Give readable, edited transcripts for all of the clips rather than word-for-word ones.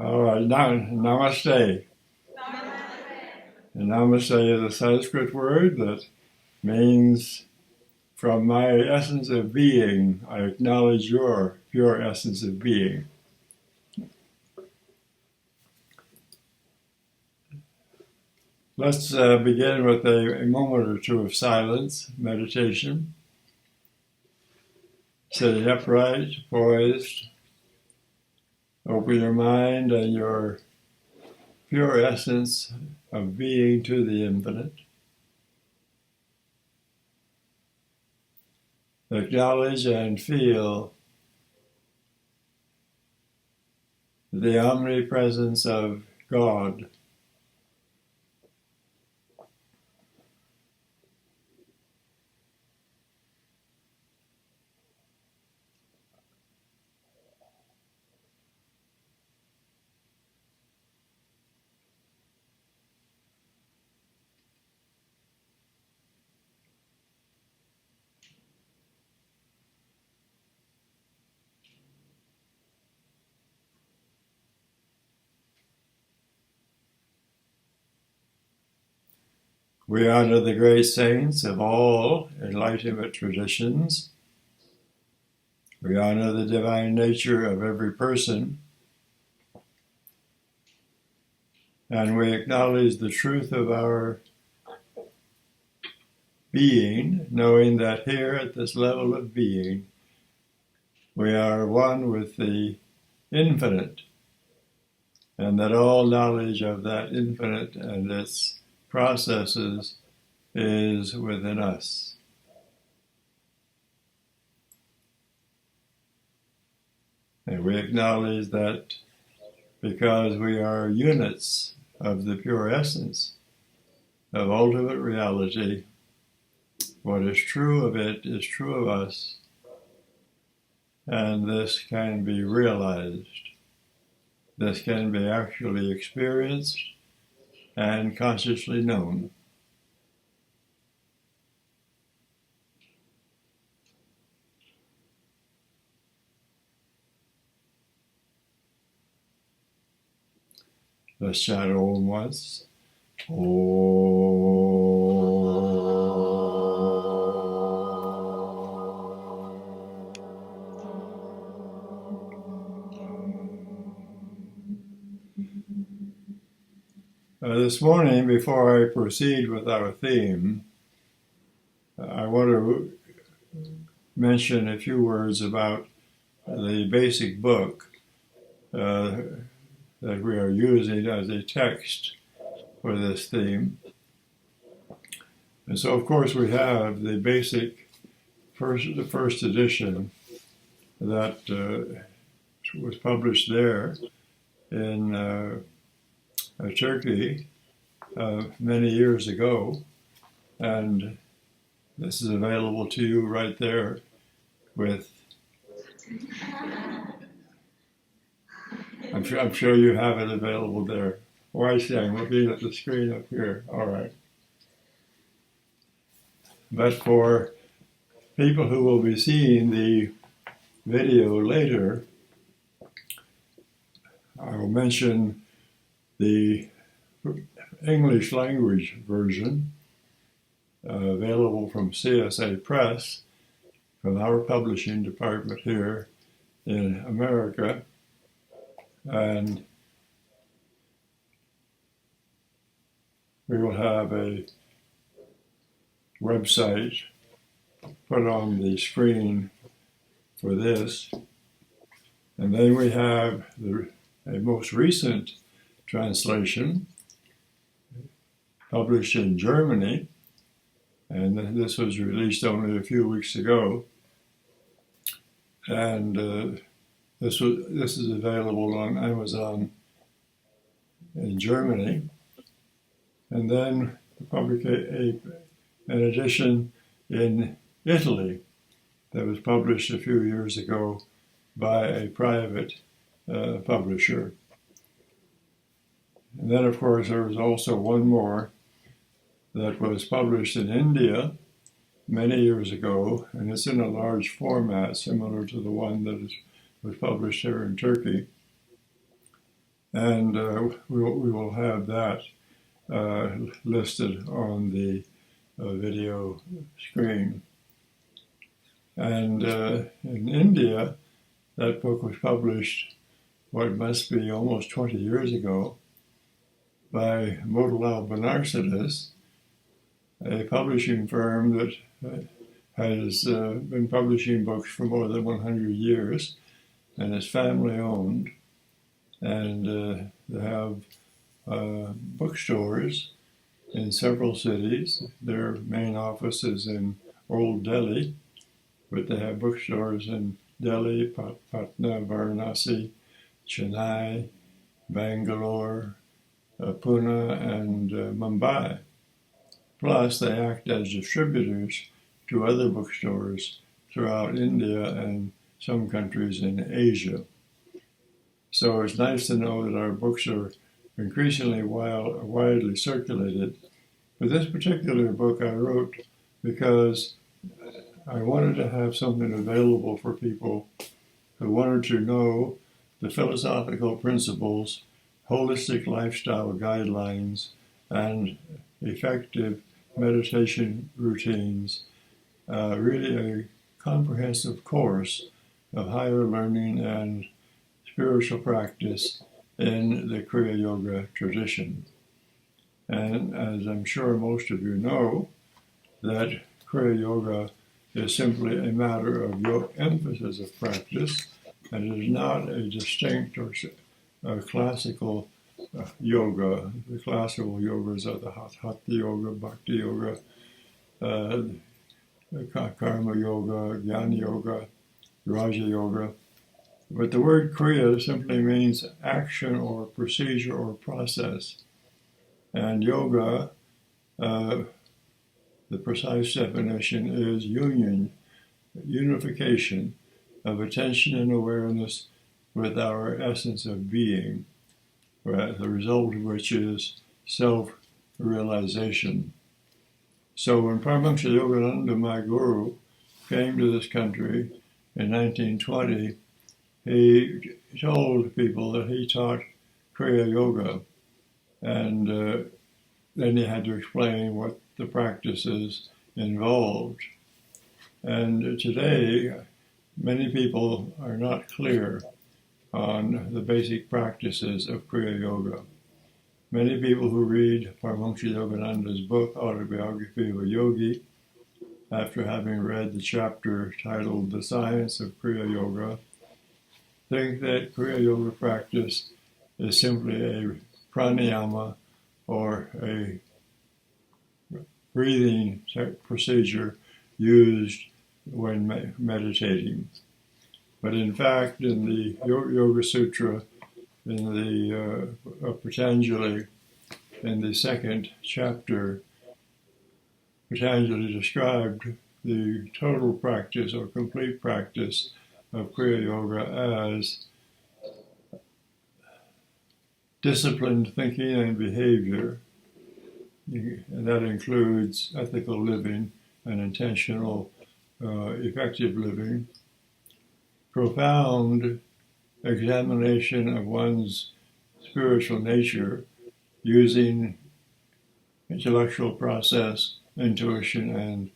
All right, now, namaste. And namaste is a Sanskrit word that means, from my essence of being, I acknowledge your pure essence of being. Let's begin with a moment or two of silence, meditation. Sitting upright, poised. Open your mind and your pure essence of being to the infinite. Acknowledge and feel the omnipresence of God. We honor the great saints of all enlightenment traditions. We honor the divine nature of every person. And we acknowledge the truth of our being, knowing that here at this level of being, we are one with the infinite, and that all knowledge of that infinite and its processes is within us. And we acknowledge that because we are units of the pure essence of ultimate reality, what is true of it is true of us, and this can be realized. This can be actually experienced and consciously known. Let's chant Om once. This morning, before I proceed with our theme, I want to mention a few words about the basic book that we are using as a text for this theme. And so, of course, we have the basic the first edition that was published there in Turkey many years ago, and this is available to you right there with, I'm sure you have it available there. Oh, I see, I'm looking at the screen up here. All right. But for people who will be seeing the video later, I will mention the English language version available from CSA Press, from our publishing department here in America. And we will have a website put on the screen for this. And then we have a most recent translation published in Germany, and this was released only a few weeks ago. And this is available on Amazon in Germany. And then an edition in Italy that was published a few years ago by a private publisher. And then, of course, there was also one more that was published in India many years ago, and it's in a large format similar to the one that was published here in Turkey. And we will have that listed on the video screen. And in India, that book was published, what must be almost 20 years ago, by Motilal Banarsidass, a publishing firm that has been publishing books for more than 100 years and is family owned. And they have bookstores in several cities. Their main office is in Old Delhi, but they have bookstores in Delhi, Patna, Varanasi, Chennai, Bangalore, Pune, and Mumbai. Plus, they act as distributors to other bookstores throughout India and some countries in Asia. So it's nice to know that our books are increasingly widely circulated. But this particular book I wrote because I wanted to have something available for people who wanted to know the philosophical principles, holistic lifestyle guidelines, and effective meditation routines, really a comprehensive course of higher learning and spiritual practice in the Kriya Yoga tradition. And as I'm sure most of you know, that Kriya Yoga is simply a matter of emphasis of practice, and it is not a distinct or classical yoga. The classical yogas are the Hatha Yoga, Bhakti Yoga, Karma Yoga, Jnana Yoga, Raja Yoga. But the word Kriya simply means action or procedure or process. And yoga, the precise definition is unification of attention and awareness with our essence of being, the result of which is self-realization. So when Paramahansa Yogananda, my guru, came to this country in 1920, he told people that he taught Kriya Yoga, and then he had to explain what the practices involved. And today, many people are not clear on the basic practices of Kriya Yoga. Many people who read Paramahansa Yogananda's book, Autobiography of a Yogi, after having read the chapter titled The Science of Kriya Yoga, think that Kriya Yoga practice is simply a pranayama or a breathing procedure used when meditating. But in fact, in the Yoga Sutra, in the Patanjali, in the second chapter, Patanjali described the total practice or complete practice of Kriya Yoga as disciplined thinking and behavior, and that includes ethical living and intentional, effective living, profound examination of one's spiritual nature using intellectual process, intuition, and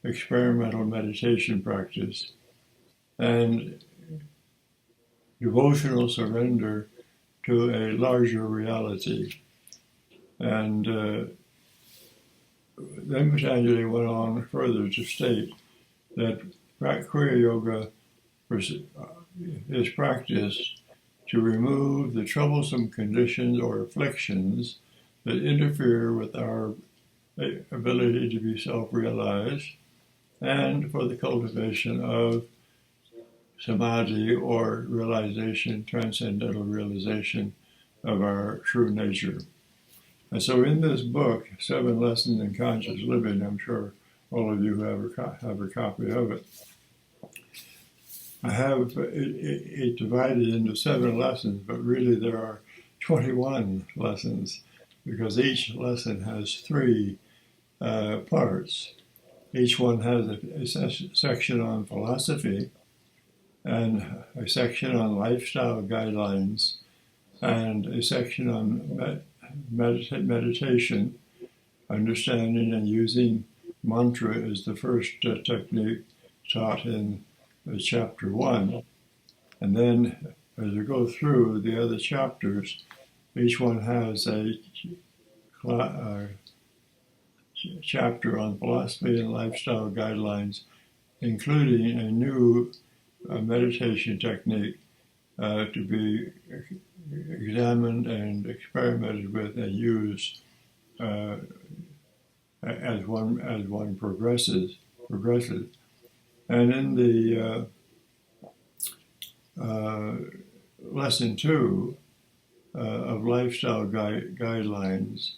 experimental meditation practice, and devotional surrender to a larger reality. And then Patanjali went on further to state that Kriya Yoga is practiced to remove the troublesome conditions or afflictions that interfere with our ability to be self-realized, and for the cultivation of samadhi or realization, transcendental realization of our true nature. And so in this book, 7 Lessons in Conscious Living, I'm sure all of you have a copy of it. I have it divided into 7 lessons, but really there are 21 lessons because each lesson has 3 parts. Each one has a section on philosophy and a section on lifestyle guidelines and a section on meditation, understanding and using mantra is the first technique taught in chapter 1. And then as we go through the other chapters, each one has a chapter on philosophy and lifestyle guidelines, including a new meditation technique to be examined and experimented with and used as one progresses. And in the lesson 2 of lifestyle guidelines,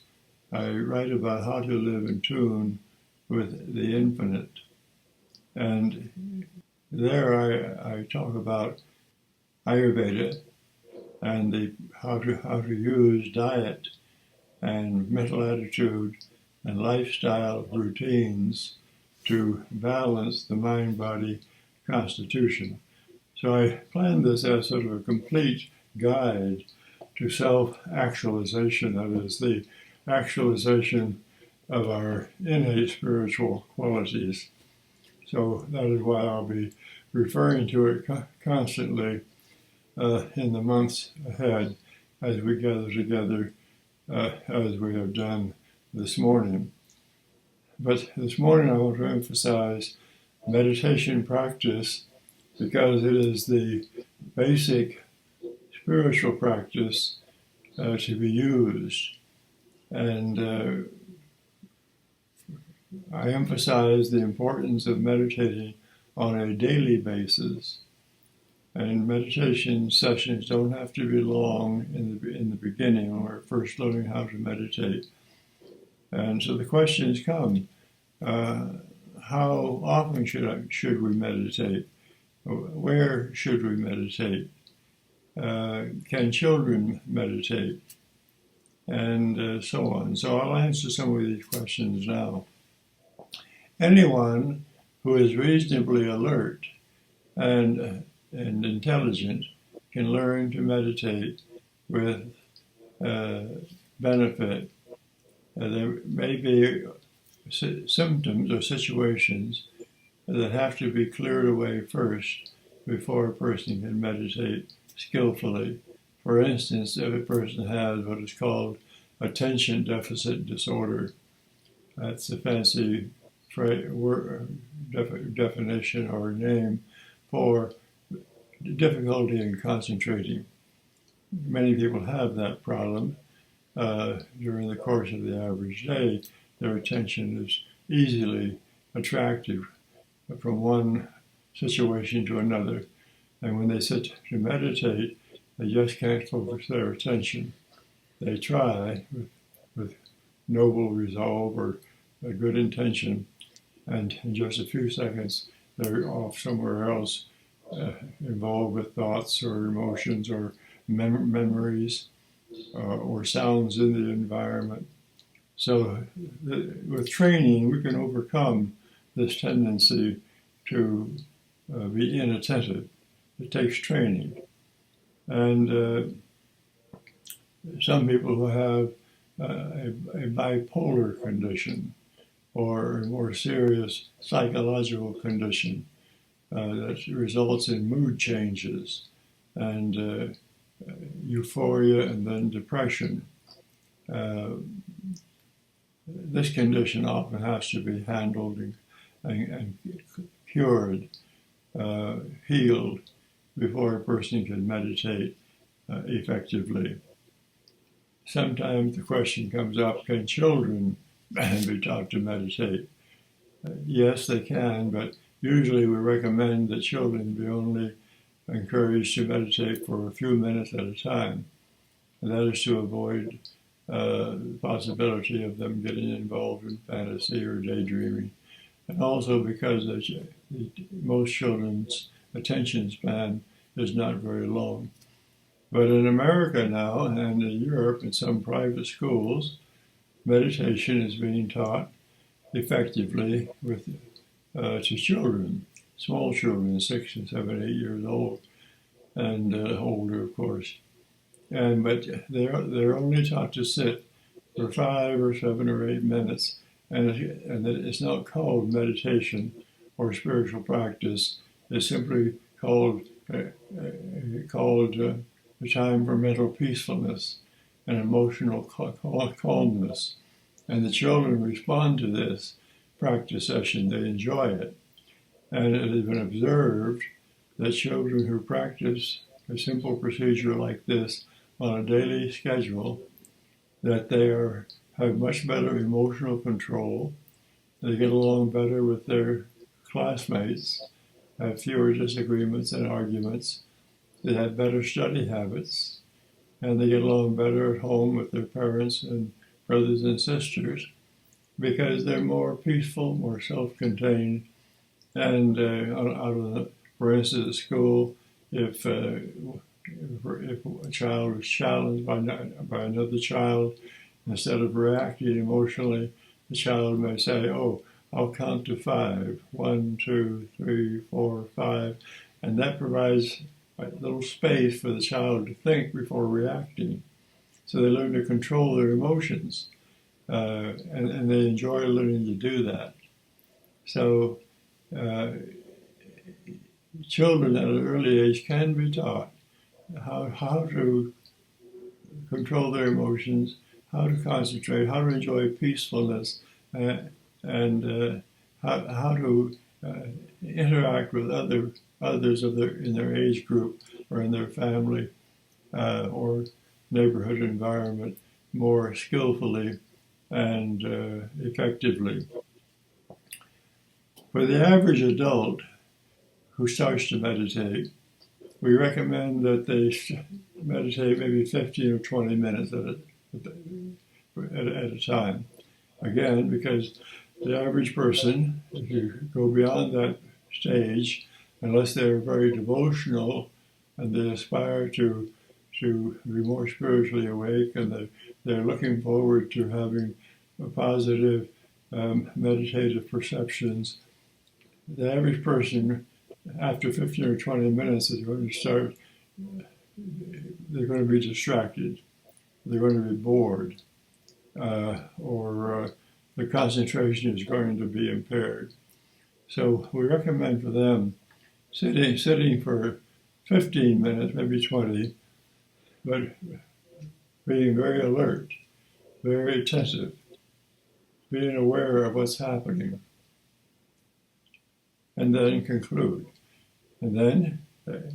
I write about how to live in tune with the infinite. And there I talk about Ayurveda and how to use diet and mental attitude and lifestyle routines to balance the mind-body constitution. So I planned this as sort of a complete guide to self-actualization, that is, the actualization of our innate spiritual qualities. So that is why I'll be referring to it constantly in the months ahead as we gather together as we have done this morning. But this morning I want to emphasize meditation practice because it is the basic spiritual practice to be used. And I emphasize the importance of meditating on a daily basis. And meditation sessions don't have to be long in the beginning when we're first learning how to meditate. And so the questions come, how often should we meditate? Where should we meditate? Can children meditate? And so on. So I'll answer some of these questions now. Anyone who is reasonably alert and intelligent can learn to meditate with benefit. There may be symptoms or situations that have to be cleared away first before a person can meditate skillfully. For instance, if a person has what is called attention deficit disorder, that's a fancy definition or name for difficulty in concentrating. Many people have that problem. During the course of the average day, their attention is easily attracted from one situation to another. And when they sit to meditate, they just can't focus their attention. They try with noble resolve or a good intention, and in just a few seconds, they're off somewhere else, involved with thoughts or emotions or memories or sounds in the environment. So with training, we can overcome this tendency to be inattentive. It takes training. And some people who have a bipolar condition or a more serious psychological condition that results in mood changes and euphoria and then depression. This condition often has to be handled and cured, healed, before a person can meditate effectively. Sometimes the question comes up, can children be taught to meditate? Yes, they can, but usually we recommend that children be only encouraged to meditate for a few minutes at a time. And that is to avoid the possibility of them getting involved in fantasy or daydreaming. And also because most children's attention span is not very long. But in America now and in Europe in some private schools, meditation is being taught effectively to children, small children, 6 and 7, 8 years old, and older, of course. but they're only taught to sit for 5 or 7 or 8 minutes, and it's not called meditation or spiritual practice. It's simply called the time for mental peacefulness and emotional calmness. And the children respond to this practice session. They enjoy it. And it has been observed that children who practice a simple procedure like this on a daily schedule, that they have much better emotional control, they get along better with their classmates, have fewer disagreements and arguments, they have better study habits, and they get along better at home with their parents and brothers and sisters because they're more peaceful, more self-contained, and for instance, at school, if a child is challenged by another child, instead of reacting emotionally, the child may say, "Oh, I'll count to 5. 1, 2, 3, 4, 5," and that provides a little space for the child to think before reacting. So they learn to control their emotions, and they enjoy learning to do that. So children at an early age can be taught how to control their emotions, how to concentrate, how to enjoy peacefulness, and how to interact with others in their age group or in their family or neighborhood environment more skillfully and effectively. For the average adult who starts to meditate, we recommend that they meditate maybe 15 or 20 minutes at a time. Again, because the average person, if you go beyond that stage, unless they're very devotional and they aspire to be more spiritually awake and they're looking forward to having positive meditative perceptions, the average person, after 15 or 20 minutes, is going to start, they're going to be distracted, they're going to be bored, or the concentration is going to be impaired. So we recommend for them sitting for 15 minutes, maybe 20, but being very alert, very attentive, being aware of what's happening, and then conclude. And then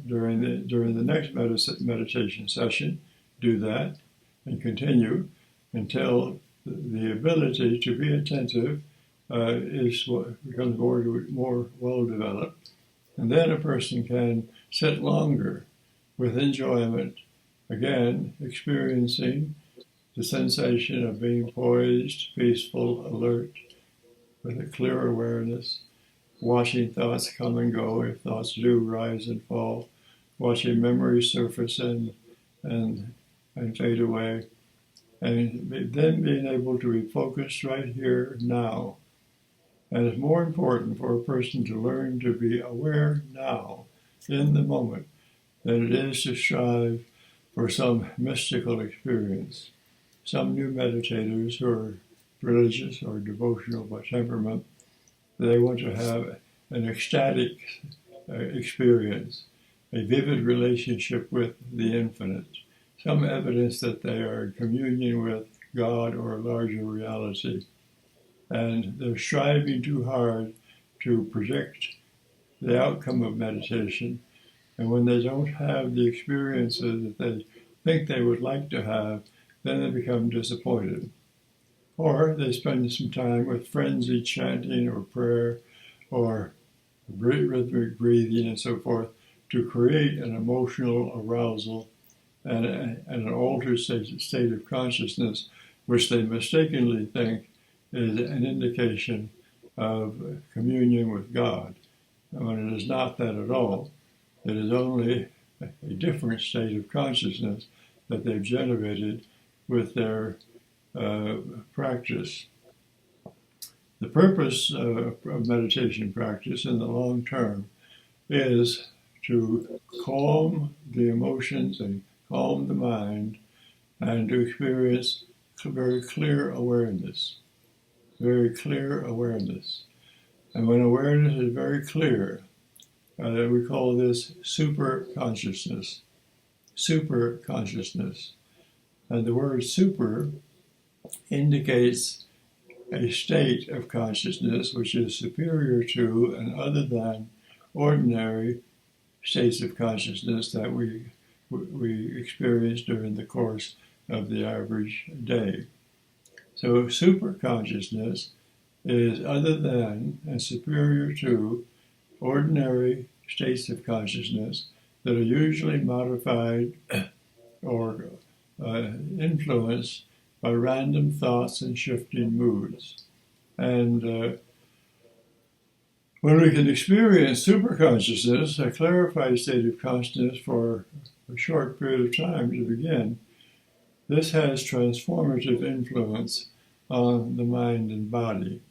during the next meditation session, do that and continue until the ability to be attentive becomes more well developed. And then a person can sit longer with enjoyment, again experiencing the sensation of being poised, peaceful, alert, with a clear awareness, watching thoughts come and go if thoughts do rise and fall, watching memories surface and fade away, and then being able to be focused right here now. And it's more important for a person to learn to be aware now, in the moment, than it is to strive for some mystical experience. Some new meditators who are religious or devotional by temperament, they want to have an ecstatic experience, a vivid relationship with the infinite, some evidence that they are in communion with God or a larger reality. And they're striving too hard to predict the outcome of meditation. And when they don't have the experiences that they think they would like to have, then they become disappointed. Or they spend some time with frenzied chanting or prayer or rhythmic breathing and so forth to create an emotional arousal and an altered state of consciousness, which they mistakenly think is an indication of communion with God. When it is not that at all. It is only a different state of consciousness that they've generated with their practice. The purpose of meditation practice in the long term is to calm the emotions and calm the mind, and to experience very clear awareness. Very clear awareness. And when awareness is very clear, we call this superconsciousness. Superconsciousness. And the word super indicates a state of consciousness which is superior to and other than ordinary states of consciousness that we experience during the course of the average day. So superconsciousness is other than and superior to ordinary states of consciousness that are usually modified or influenced by random thoughts and shifting moods. And when we can experience superconsciousness, a clarified state of consciousness for a short period of time to begin, this has transformative influence on the mind and body.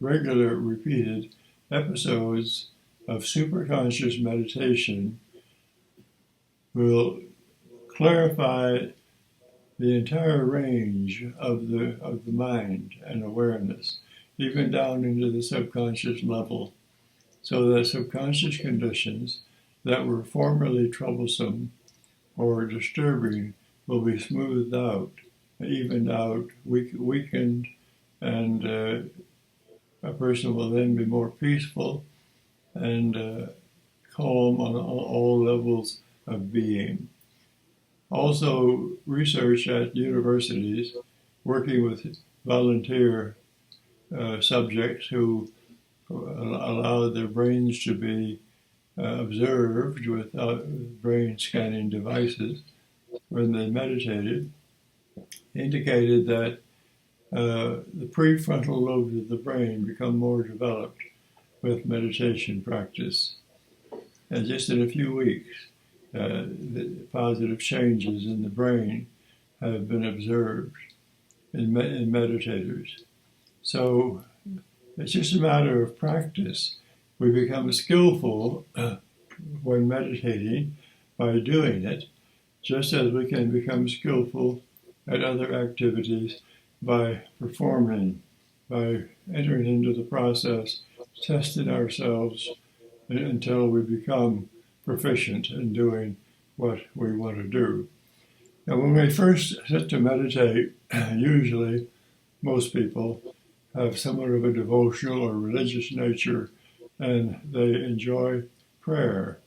Regular repeated episodes of superconscious meditation will clarify the entire range of the mind and awareness, even down into the subconscious level, so that subconscious conditions that were formerly troublesome or disturbing will be smoothed out, evened out, weakened, and a person will then be more peaceful and calm on all levels of being. Also, research at universities working with volunteer subjects who allowed their brains to be observed with brain scanning devices when they meditated, indicated that the prefrontal lobes of the brain become more developed with meditation practice. And just in a few weeks, the positive changes in the brain have been observed in meditators. So it's just a matter of practice. We become skillful when meditating by doing it, just as we can become skillful at other activities by performing, by entering into the process, testing ourselves until we become proficient in doing what we want to do. Now, when we first sit to meditate, usually most people have somewhat of a devotional or religious nature, and they enjoy prayer.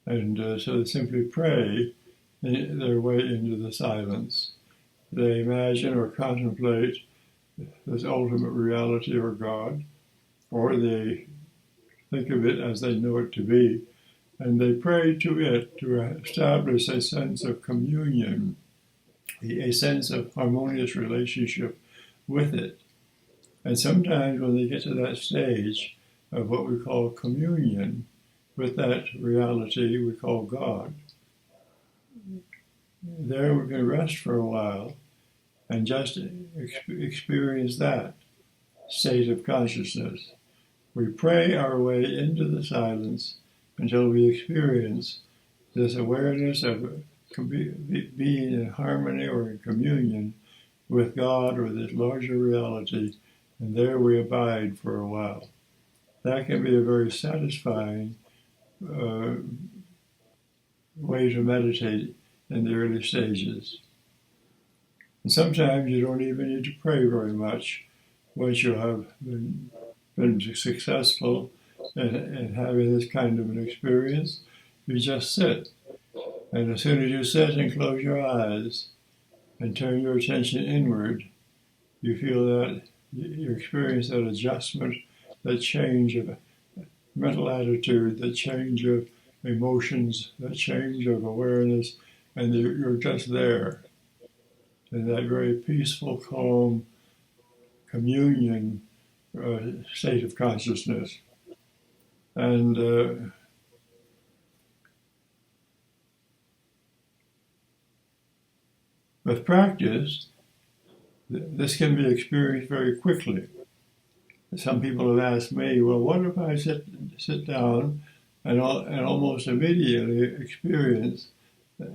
And so they simply pray their way into the silence. They imagine or contemplate this ultimate reality or God, or they think of it as they know it to be, and they pray to it to establish a sense of communion, a sense of harmonious relationship with it. And sometimes when they get to that stage of what we call communion with that reality we call God, there we can rest for a while and just experience that state of consciousness. We pray our way into the silence until we experience this awareness of being in harmony or in communion with God or this larger reality, and there we abide for a while. That can be a very satisfying way to meditate in the early stages. And sometimes you don't even need to pray very much once you have been successful in having this kind of an experience. You just sit. And as soon as you sit and close your eyes and turn your attention inward, you feel that you experience that adjustment, that change of mental attitude, that change of emotions, that change of awareness, and you're just there in that very peaceful, calm communion state of consciousness. And with practice, this can be experienced very quickly. Some people have asked me, well, what if I sit down and almost immediately experience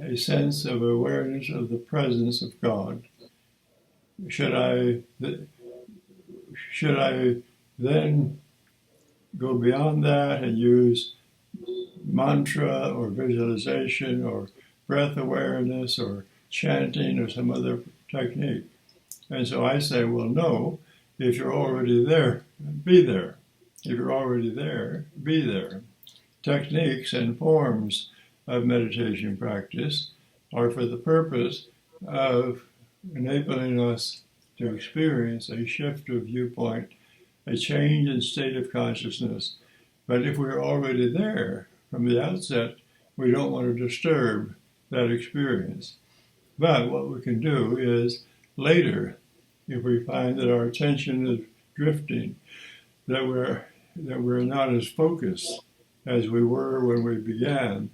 a sense of awareness of the presence of God. Should I then go beyond that and use mantra or visualization or breath awareness or chanting or some other technique? And so I say, well, no, if you're already there, be there. If you're already there, be there. Techniques and forms of meditation practice are for the purpose of enabling us to experience a shift of viewpoint, a change in state of consciousness. But if we're already there from the outset, we don't want to disturb that experience. But what we can do is later, if we find that our attention is drifting, that we're not as focused as we were when we began,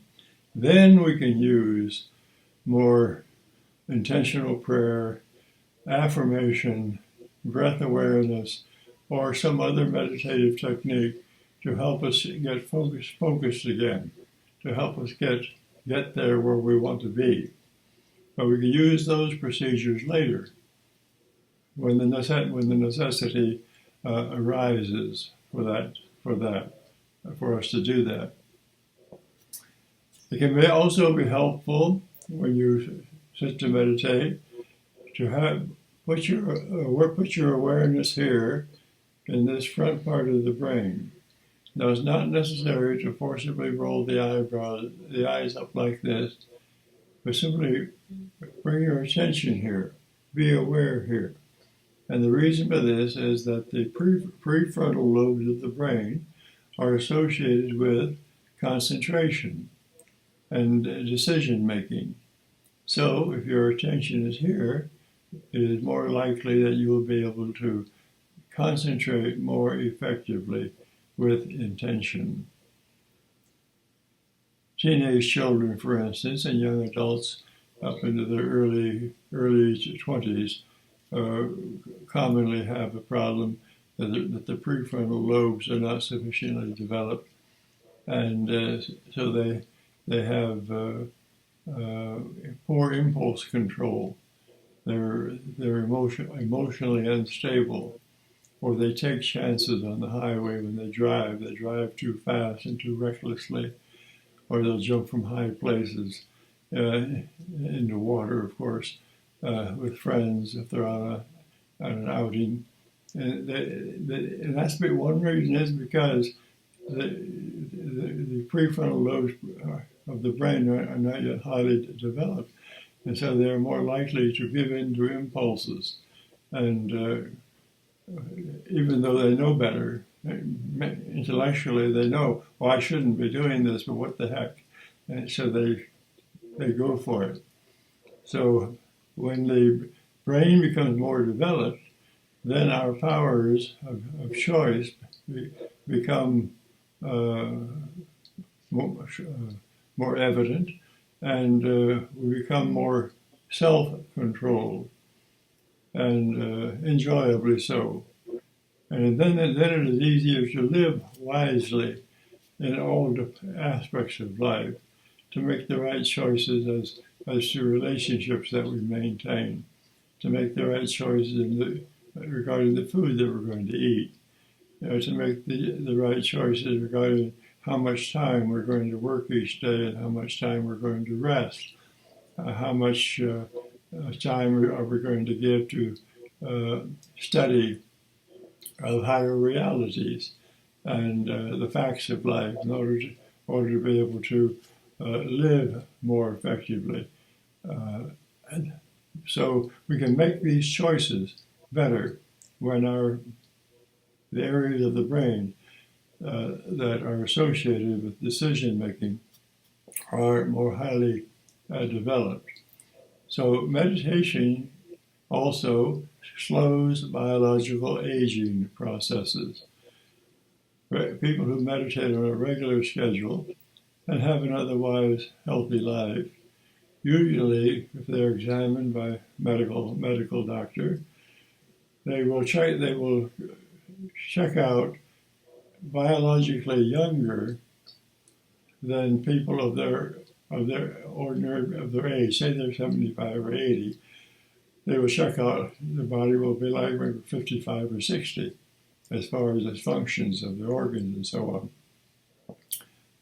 then we can use more intentional prayer, affirmation, breath awareness, or some other meditative technique to help us get focused again, to help us get there where we want to be. But we can use those procedures later when the necessity arises for us to do that. It can also be helpful when you sit to meditate to put your awareness here in this front part of the brain. Now, it's not necessary to forcibly roll the eyes up like this, but simply bring your attention here. Be aware here. And the reason for this is that the prefrontal lobes of the brain are associated with concentration and decision making. So if your attention is here, it is more likely that you will be able to concentrate more effectively with intention. Teenage children, for instance, and young adults up into their early 20s commonly have a problem that the prefrontal lobes are not sufficiently developed, and so they have poor impulse control. They're emotionally unstable, or they take chances on the highway when they drive. They drive too fast and too recklessly, or they'll jump from high places into water, of course, with friends if they're on an outing. And that's one reason is because the prefrontal lobes of the brain are not yet highly developed, and so they're more likely to give in to impulses. And even though they know better, intellectually they know, oh, I shouldn't be doing this, but what the heck? And so they go for it. So when the brain becomes more developed, then our powers of choice become more evident, and we become more self-controlled, and enjoyably so. And then it is easier to live wisely in all aspects of life, to make the right choices as to relationships that we maintain, to make the right choices regarding the food that we're going to eat, to make the right choices regarding how much time we're going to work each day and how much time we're going to rest, how much time are we going to give to study of higher realities and the facts of life in order to be able to live more effectively. And so we can make these choices better when the areas of the brain that are associated with decision making are more highly developed. So meditation also slows biological aging processes. People who meditate on a regular schedule and have an otherwise healthy life, usually if they're examined by medical doctor, they will check out biologically younger then people of their age, say they're 75 or 80, they will check out, the body will be like maybe 55 or 60 as far as the functions of the organs and so on.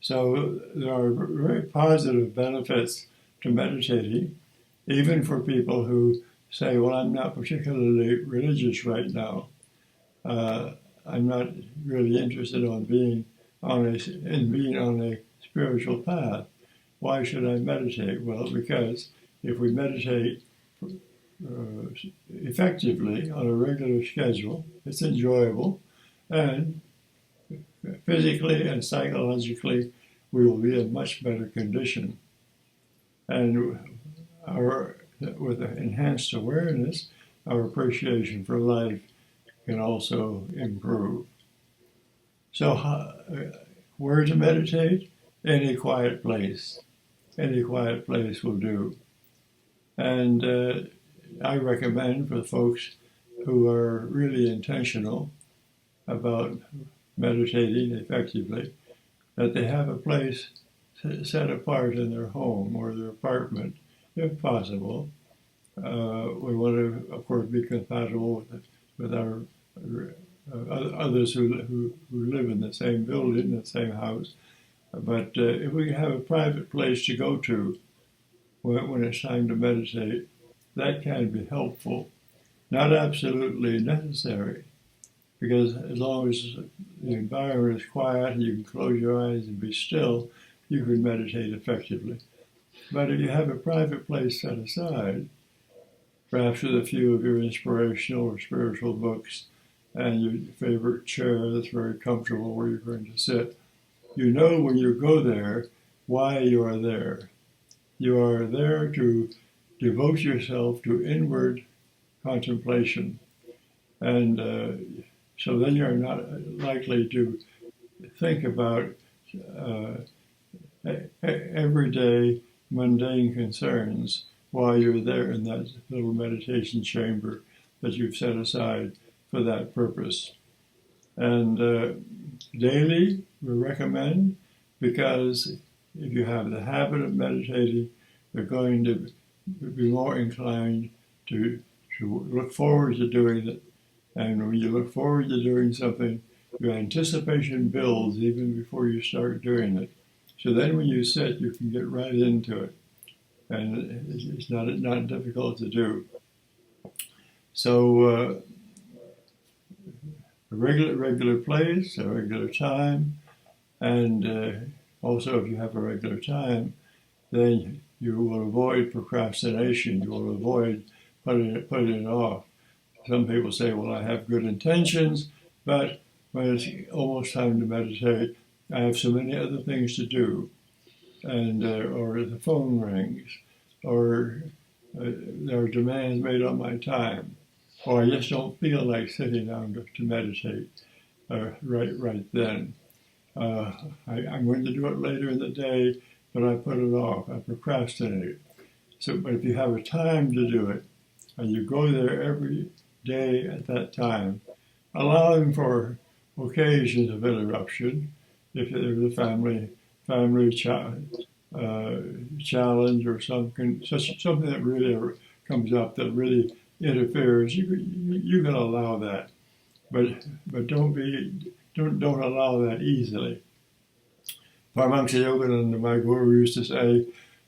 So there are very positive benefits to meditating, even for people who say, well, I'm not particularly religious right now. I'm not really interested in being on a spiritual path. Why should I meditate? Well, because if we meditate effectively on a regular schedule, it's enjoyable, and physically and psychologically we will be in much better condition. And with enhanced awareness, our appreciation for life can also improve. So where to meditate? Any quiet place. Any quiet place will do. And I recommend for folks who are really intentional about meditating effectively that they have a place set apart in their home or their apartment, if possible. We want to, of course, be compatible with our others who live in the same building, the same house. But if we have a private place to go to when it's time to meditate, that can be helpful. Not absolutely necessary, because as long as the environment is quiet and you can close your eyes and be still, you can meditate effectively. But if you have a private place set aside, perhaps with a few of your inspirational or spiritual books and your favorite chair that's very comfortable where you're going to sit, you know when you go there why you are there. You are there to devote yourself to inward contemplation. And so then you're not likely to think about everyday mundane concerns while you're there in that little meditation chamber that you've set aside for that purpose. And daily we recommend, because if you have the habit of meditating, you're going to be more inclined to look forward to doing it. And when you look forward to doing something, your anticipation builds even before you start doing it. So then when you sit, you can get right into it. And it's not difficult to do. So a regular place, a regular time, and also if you have a regular time, then you will avoid procrastination. You will avoid putting it off. Some people say, well, I have good intentions, but when it's almost time to meditate, I have so many other things to do. And or the phone rings, or there are demands made on my time, or I just don't feel like sitting down to meditate right then. I'm going to do it later in the day, but I put it off. I procrastinate. So, but if you have a time to do it, and you go there every day at that time, allowing for occasions of interruption, if there's a family challenge or something that really comes up that really interferes, you can allow that, but don't allow that easily. Paramahansa Yogananda, my guru, used to say,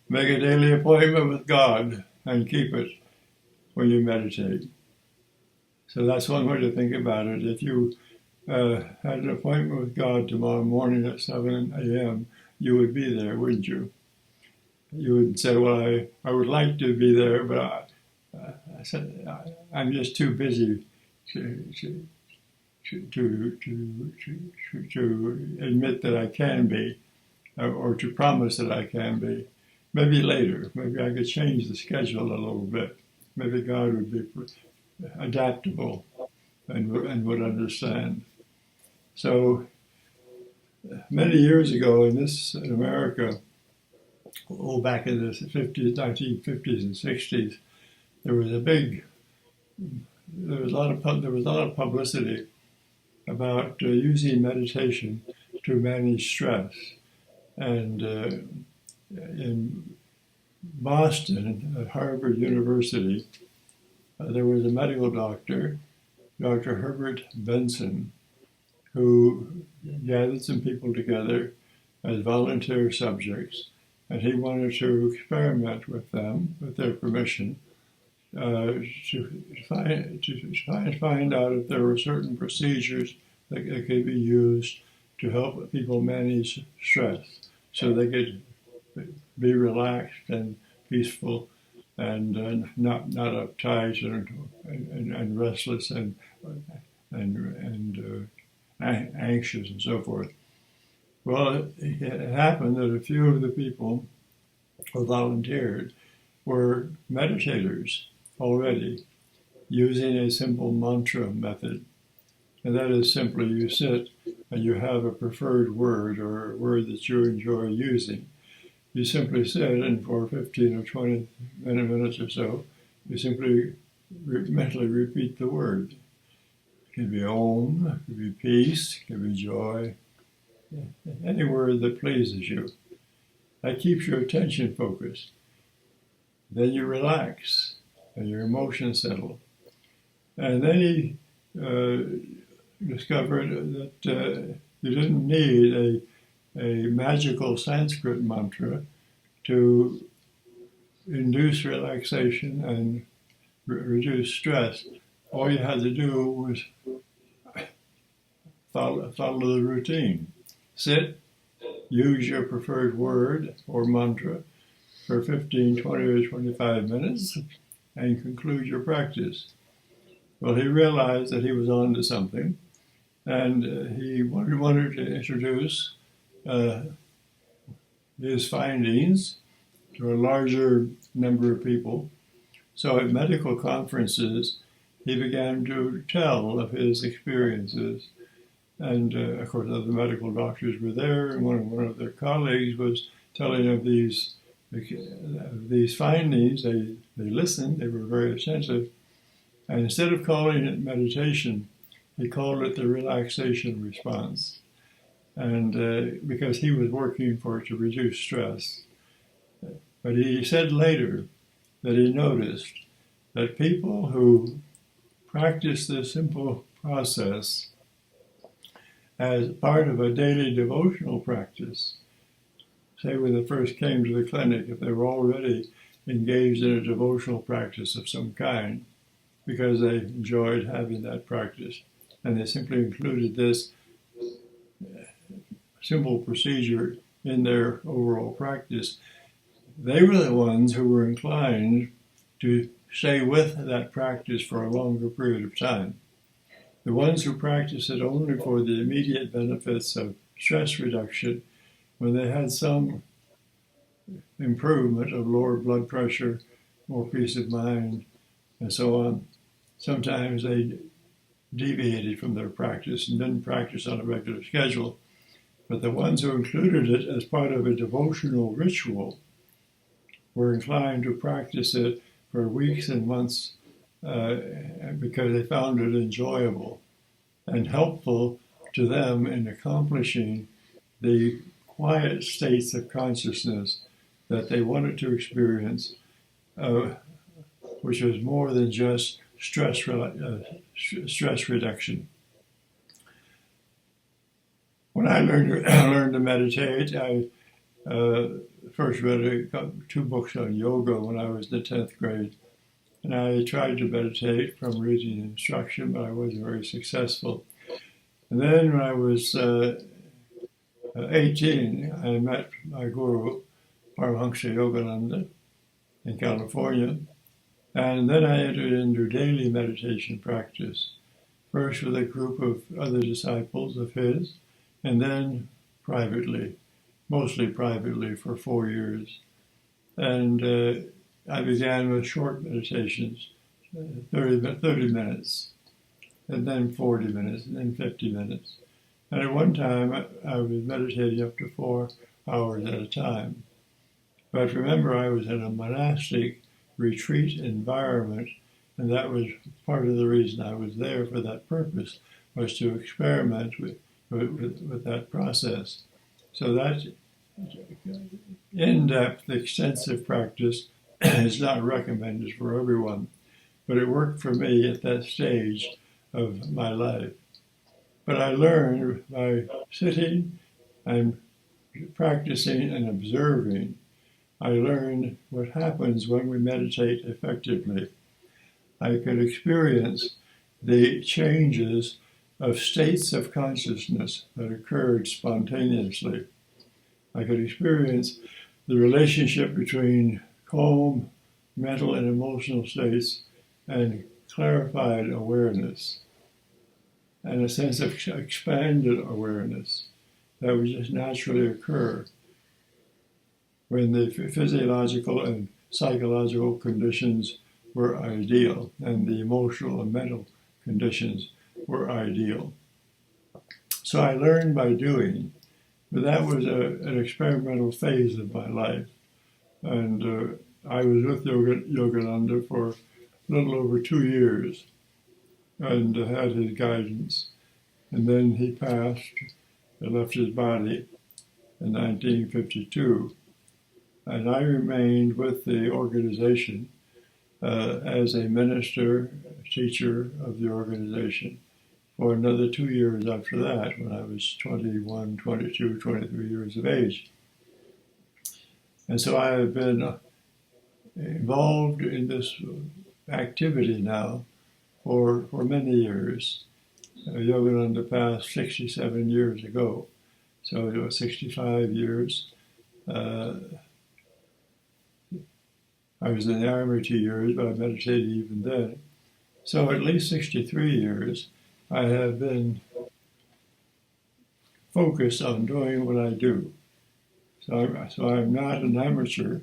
make a daily appointment with God and keep it when you meditate. So that's one way to think about it. If you had an appointment with God tomorrow morning at 7 a.m., you would be there, wouldn't you? You would say, well, I would like to be there, but I'm just too busy to admit that I can be, or to promise that I can be. Maybe later. Maybe I could change the schedule a little bit. Maybe God would be adaptable and would understand. So many years ago in America, back in the 1950s and 60s, there was a lot of publicity about using meditation to manage stress. And in Boston, at Harvard University, there was a medical doctor, Dr. Herbert Benson, who gathered some people together as volunteer subjects, and he wanted to experiment with them, with their permission, to find out if there were certain procedures that could be used to help people manage stress, so they could be relaxed and peaceful and not uptight and restless and anxious and so forth. Well, it happened that a few of the people who volunteered were meditators already, using a simple mantra method. And that is simply you sit and you have a preferred word or a word that you enjoy using. You simply sit, and for 15 or 20 minutes or so, you simply mentally repeat the word. It can be Om, it can be peace, it can be joy, any word that pleases you. That keeps your attention focused. Then you relax, and your emotions settle. And then he discovered that you didn't need a magical Sanskrit mantra to induce relaxation and reduce stress. All you had to do was follow the routine. Sit, use your preferred word or mantra for 15, 20, or 25 minutes, and conclude your practice. Well, he realized that he was on to something, and he wanted to introduce his findings to a larger number of people. So at medical conferences, he began to tell of his experiences. And of course, other medical doctors were there, and one of their colleagues was telling of these findings. They listened, they were very attentive. And instead of calling it meditation, he called it the relaxation response. And because he was working for it to reduce stress. But he said later that he noticed that people who practice this simple process as part of a daily devotional practice, say when they first came to the clinic, if they were already engaged in a devotional practice of some kind, because they enjoyed having that practice, and they simply included this simple procedure in their overall practice, they were the ones who were inclined to stay with that practice for a longer period of time. The ones who practiced it only for the immediate benefits of stress reduction, when they had some improvement of lower blood pressure, more peace of mind, and so on, sometimes they deviated from their practice and didn't practice on a regular schedule. But the ones who included it as part of a devotional ritual were inclined to practice it for weeks and months because they found it enjoyable and helpful to them in accomplishing the quiet states of consciousness that they wanted to experience, which was more than just stress reduction. When I learned to meditate, I first read 2 books on yoga when I was in the 10th grade. And I tried to meditate from reading instruction, but I wasn't very successful. And then when I was 18, I met my guru, Paramahansa Yogananda, in California. And then I entered into daily meditation practice, first with a group of other disciples of his, and then privately, mostly privately for 4 years. And I began with short meditations, 30 minutes, and then 40 minutes, and then 50 minutes. And at one time, I was meditating up to 4 hours at a time. But remember, I was in a monastic retreat environment, and that was part of the reason I was there for that purpose, was to experiment with that process. So that in-depth, extensive practice is not recommended for everyone, but it worked for me at that stage of my life. But I learned by sitting and practicing and observing. I learned what happens when we meditate effectively. I could experience the changes of states of consciousness that occurred spontaneously. I could experience the relationship between calm mental and emotional states and clarified awareness, and a sense of expanded awareness that would just naturally occur when the physiological and psychological conditions were ideal and the emotional and mental conditions were ideal. So I learned by doing, but that was an experimental phase of my life. And I was with Yogananda for a little over 2 years and had his guidance. And then he passed and left his body in 1952. And I remained with the organization as a minister, teacher of the organization for another 2 years after that, when I was 21, 22, 23 years of age. And so I have been involved in this activity now for many years. Yogananda passed 67 years ago, so it was 65 years. I was in the Army 2 years, but I meditated even then. So at least 63 years, I have been focused on doing what I do. So I'm not an amateur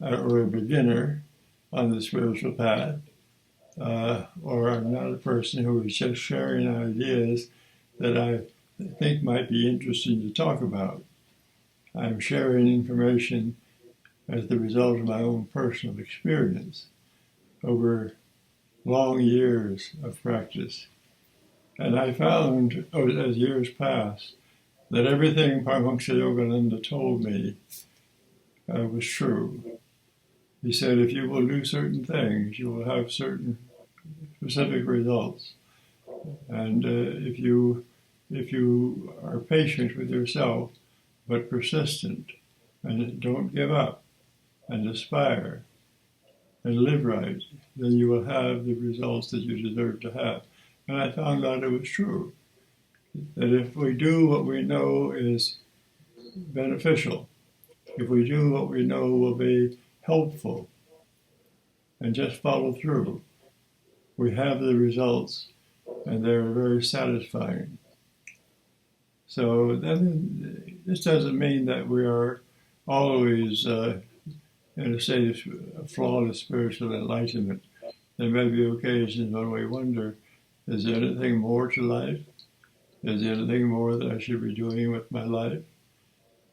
or a beginner on the spiritual path, or I'm not a person who is just sharing ideas that I think might be interesting to talk about. I'm sharing information as the result of my own personal experience over long years of practice. And I found, as years passed, that everything Paramahansa Yogananda told me was true. He said, if you will do certain things, you will have certain specific results. And if you are patient with yourself, but persistent, and don't give up, and aspire, and live right, then you will have the results that you deserve to have. And I found out it was true. That if we do what we know is beneficial, if we do what we know will be helpful, and just follow through, we have the results, and they're very satisfying. So then, this doesn't mean that we are always in a state of flawless spiritual enlightenment. There may be occasions when we wonder, is there anything more to life? Is there anything more that I should be doing with my life?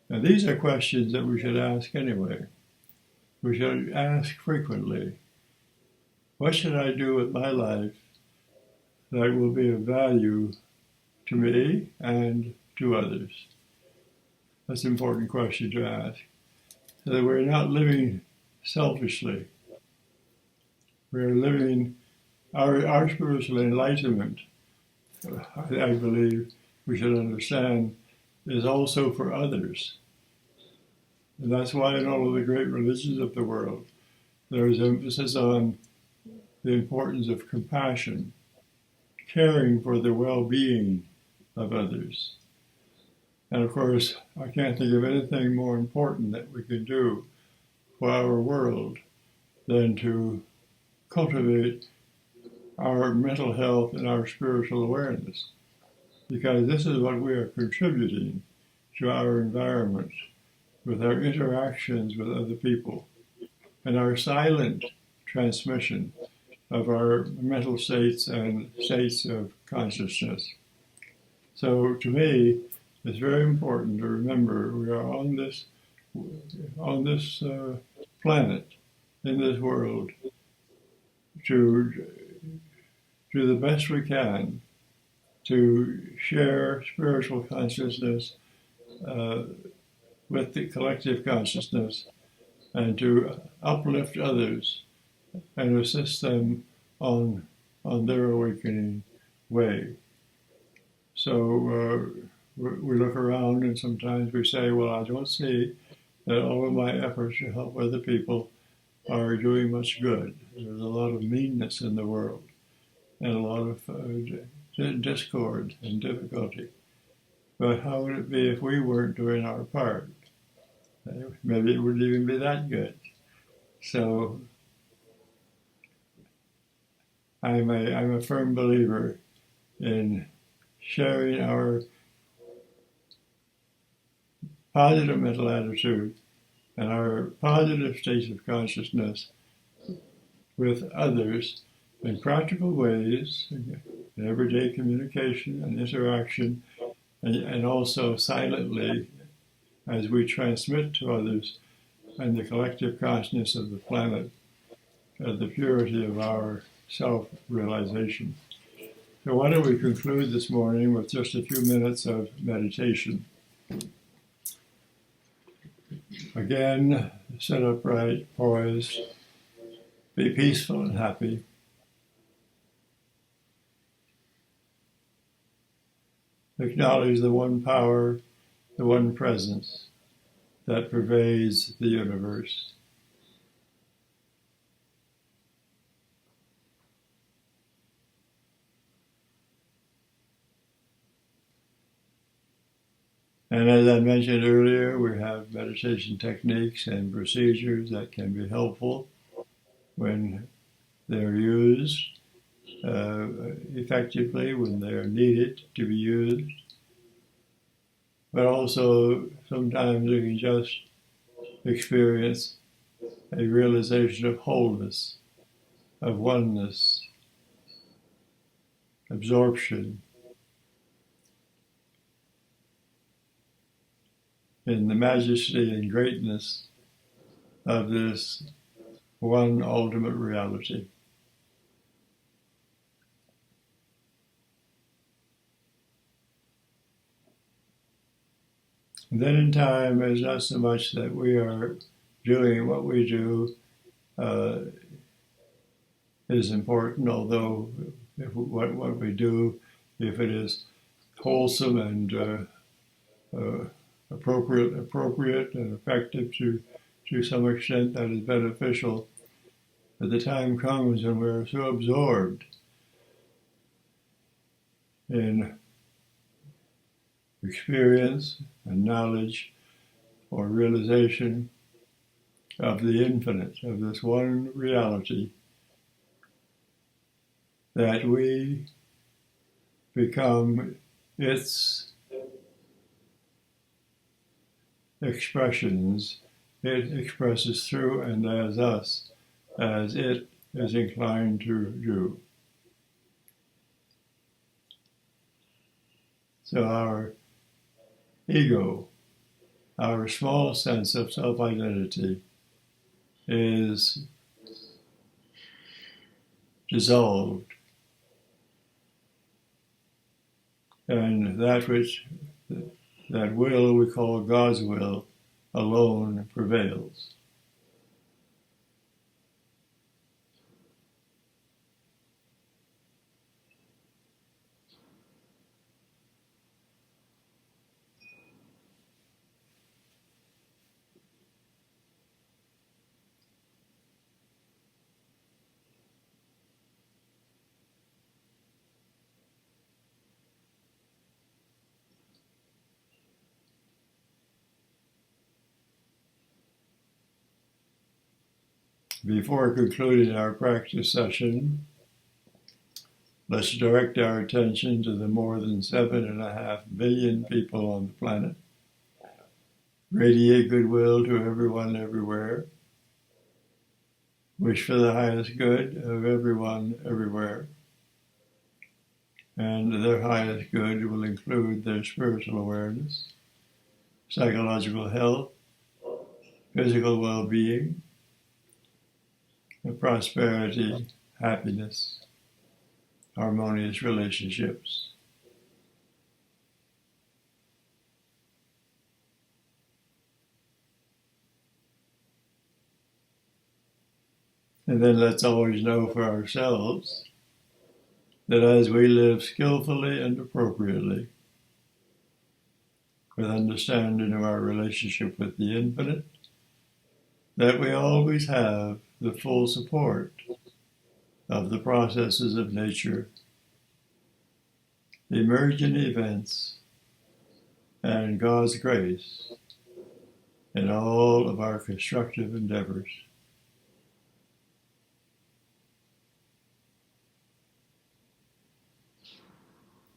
And these are questions that we should ask anyway. We should ask frequently, what should I do with my life that will be of value to me and to others? That's an important question to ask. So that we're not living selfishly. We're living our spiritual enlightenment, I believe we should understand, is also for others. And that's why in all of the great religions of the world, there is emphasis on the importance of compassion, caring for the well-being of others. And of course, I can't think of anything more important that we can do for our world than to cultivate our mental health and our spiritual awareness, because this is what we are contributing to our environment with our interactions with other people and our silent transmission of our mental states and states of consciousness. So to me, it's very important to remember we are on this planet, in this world, to do the best we can to share spiritual consciousness with the collective consciousness and to uplift others and assist them on their awakening way. So we look around and sometimes we say, well, I don't see that all of my efforts to help other people are doing much good. There's a lot of meanness in the world and a lot of discord and difficulty. But how would it be if we weren't doing our part? Maybe it wouldn't even be that good. So I'm a firm believer in sharing our positive mental attitude and our positive states of consciousness with others in practical ways, in everyday communication and interaction, and also silently as we transmit to others and the collective consciousness of the planet the purity of our self-realization. So why don't we conclude this morning with just a few minutes of meditation. Again, sit upright, poised, be peaceful and happy. Acknowledge the one power, the one presence that pervades the universe. And as I mentioned earlier, we have meditation techniques and procedures that can be helpful when they're used effectively, when they're needed to be used. But also, sometimes we can just experience a realization of wholeness, of oneness, absorption in the majesty and greatness of this one ultimate reality. And then in time, it's not so much that we are doing what we do is important, although what we do, if it is wholesome and appropriate and effective to some extent, that is beneficial. But the time comes when we're so absorbed in experience and knowledge or realization of the infinite, of this one reality, that we become its expressions. It expresses through and as us, as it is inclined to do. So our ego, our small sense of self-identity, is dissolved, and that will we call God's will alone prevails. Before concluding our practice session, let's direct our attention to the more than 7.5 billion people on the planet. Radiate goodwill to everyone everywhere. Wish for the highest good of everyone everywhere. And their highest good will include their spiritual awareness, psychological health, physical well-being, prosperity, happiness, harmonious relationships. And then let's always know for ourselves that as we live skillfully and appropriately, with understanding of our relationship with the infinite, that we always have the full support of the processes of nature, emergent events, and God's grace in all of our constructive endeavors.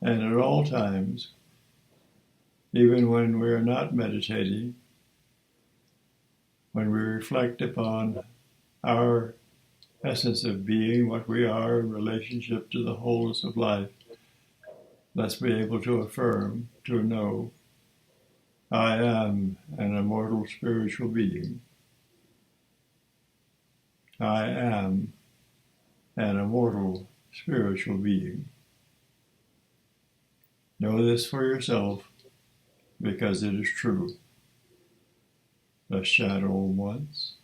And at all times, even when we are not meditating, when we reflect upon our essence of being, what we are in relationship to the wholeness of life, let's be able to affirm, to know, I am an immortal spiritual being. I am an immortal spiritual being. Know this for yourself, because it is true. Let's chant Om once.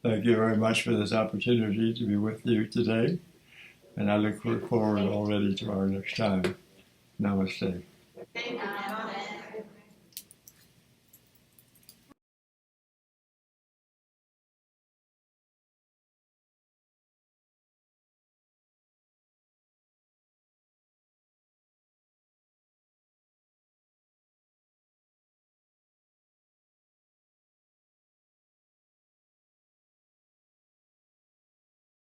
Thank you very much for this opportunity to be with you today, and I look forward already to our next time. Namaste.